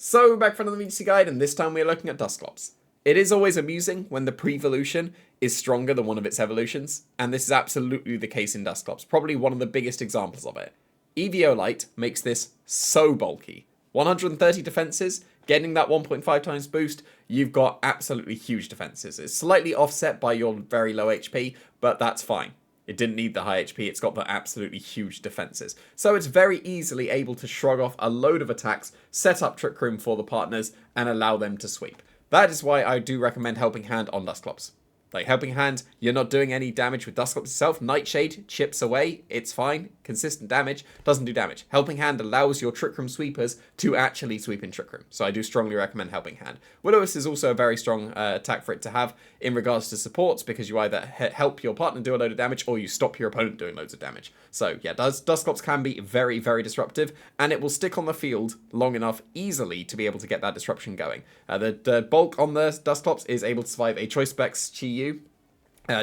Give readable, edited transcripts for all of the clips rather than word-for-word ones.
So, back for another VGC guide, and this time we're looking at Dusclops. It is always amusing when the pre-evolution is stronger than one of its evolutions, and this is absolutely the case in Dusclops, probably one of the biggest examples of it. Eviolite makes this so bulky. 130 defenses, getting that 1.5 times boost, you've got absolutely huge defenses. It's slightly offset by your very low HP, but that's fine. It didn't need the high HP, it's got the absolutely huge defenses. So it's very easily able to shrug off a load of attacks, set up Trick Room for the partners, and allow them to sweep. That is why I do recommend Helping Hand on Dusclops. Like, Helping Hand, you're not doing any damage with Dusclops itself. Nightshade chips away, it's fine. Consistent damage, doesn't do damage. Helping Hand allows your Trick Room sweepers to actually sweep in Trick Room. So I do strongly recommend Helping Hand. Will-O-Wisp is also a very strong attack for it to have in regards to supports, because you either help your partner do a load of damage, or you stop your opponent doing loads of damage. So yeah, Dusclops can be very, very disruptive, and it will stick on the field long enough easily to be able to get that disruption going. The bulk on the Dusclops is able to survive a Choice Specs Chi-Yu,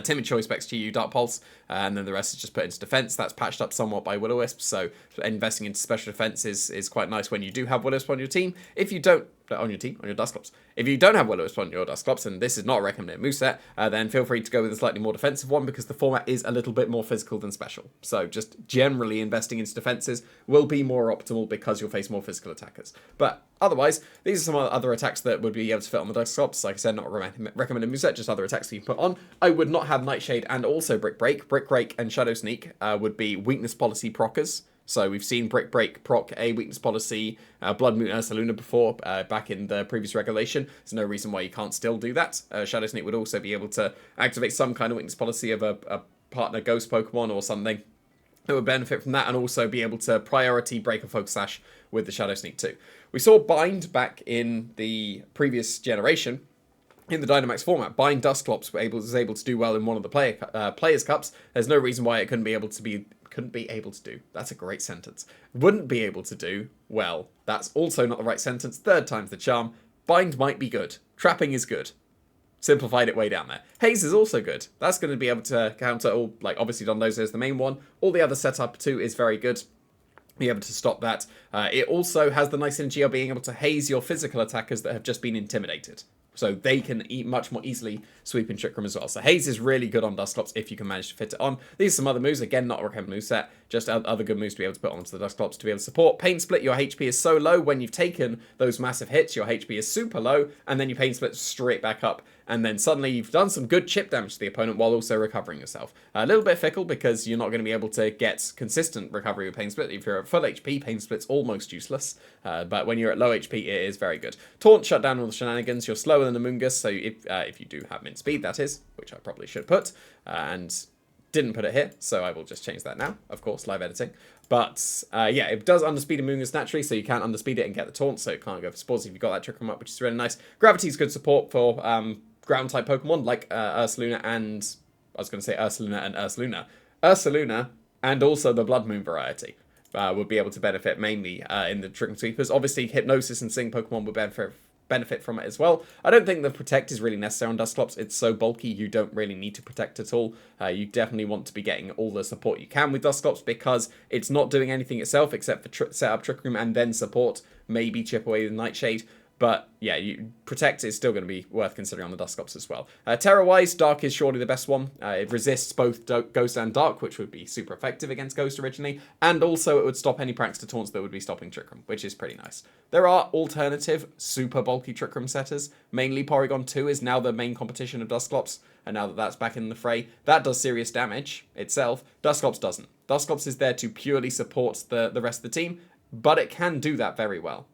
Timid Choice Specs Chi-Yu, Dark Pulse, and then the rest is just put into defense. That's patched up somewhat by Will-O-Wisp, so investing into special defense is quite nice when you do have Will-O-Wisp on your team. If you don't, on your Dusclops. If you don't have Will-O-Wisp on your Dusclops, and this is not a recommended moveset, then feel free to go with a slightly more defensive one, because the format is a little bit more physical than special. So just generally investing into defenses will be more optimal because you'll face more physical attackers. But otherwise, these are some other attacks that would be able to fit on the Dusclops. Like I said, not a recommended moveset, just other attacks that you can put on. I would not have Nightshade and also Brick Break. Brick Break and Shadow Sneak would be weakness policy proccers. So we've seen Brick Break proc a weakness policy, Blood Moon Ursaluna before, back in the previous regulation. There's no reason why you can't still do that. Shadow Sneak would also be able to activate some kind of weakness policy of a partner ghost Pokemon or something that would benefit from that, and also be able to priority break a Focus Sash with the Shadow Sneak too. We saw Bind back in the previous generation. In the Dynamax format, Bind Dusclops was able to do well in one of the Players' Cups. There's no reason why it couldn't be able to do. That's a great sentence. Wouldn't be able to do well. That's also not the right sentence. Third time's the charm. Bind might be good. Trapping is good. Simplified it way down there. Haze is also good. That's going to be able to counter all, like, obviously Dondozo is the main one. All the other setup too is very good. Be able to stop that. It also has the nice synergy of being able to haze your physical attackers that have just been intimidated. So they can much more easily sweep in Trick Room as well. So Haze is really good on Dusclops if you can manage to fit it on. These are some other moves. Again, not a recommended moveset. Just other good moves to be able to put onto the Dusclops to be able to support. Pain Split, your HP is so low. When you've taken those massive hits, your HP is super low. And then you Pain Split straight back up. And then suddenly you've done some good chip damage to the opponent while also recovering yourself. A little bit fickle because you're not going to be able to get consistent recovery with Pain Split. If you're at full HP, Pain Split's almost useless. But when you're at low HP, it is very good. Taunt shut down all the shenanigans. You're slower than Amoonguss, so if you do have mint speed, that is, which I probably should put, and didn't put it here, so I will just change that now, of course, live editing. But yeah, it does underspeed Amoonguss naturally, so you can't underspeed it and get the taunt, so it can't go for spores if you've got that Trick Room up, which is really nice. Gravity's good support for ground-type Pokemon, like Ursaluna and... I was going to say Ursaluna and Ursaluna. Ursaluna, and also the Blood Moon variety, would be able to benefit mainly in the Trick Room Sweepers. Obviously, Hypnosis and Sing Pokemon would benefit from it as well. I don't think the Protect is really necessary on Dusclops. It's so bulky, you don't really need to Protect at all. You definitely want to be getting all the support you can with Dusclops, because it's not doing anything itself except for set up Trick Room and then support, maybe chip away with Nightshade. But yeah, Protect is still going to be worth considering on the Dusclops as well. Terror-wise, Dark is surely the best one. It resists both Ghost and Dark, which would be super effective against Ghost originally. And also it would stop any pranks to taunts that would be stopping Trick Room, which is pretty nice. There are alternative super bulky Trick Room setters. Mainly Porygon 2 is now the main competition of Dusclops. And now that that's back in the fray, that does serious damage itself. Dusclops doesn't. Dusclops is there to purely support the rest of the team. But it can do that very well.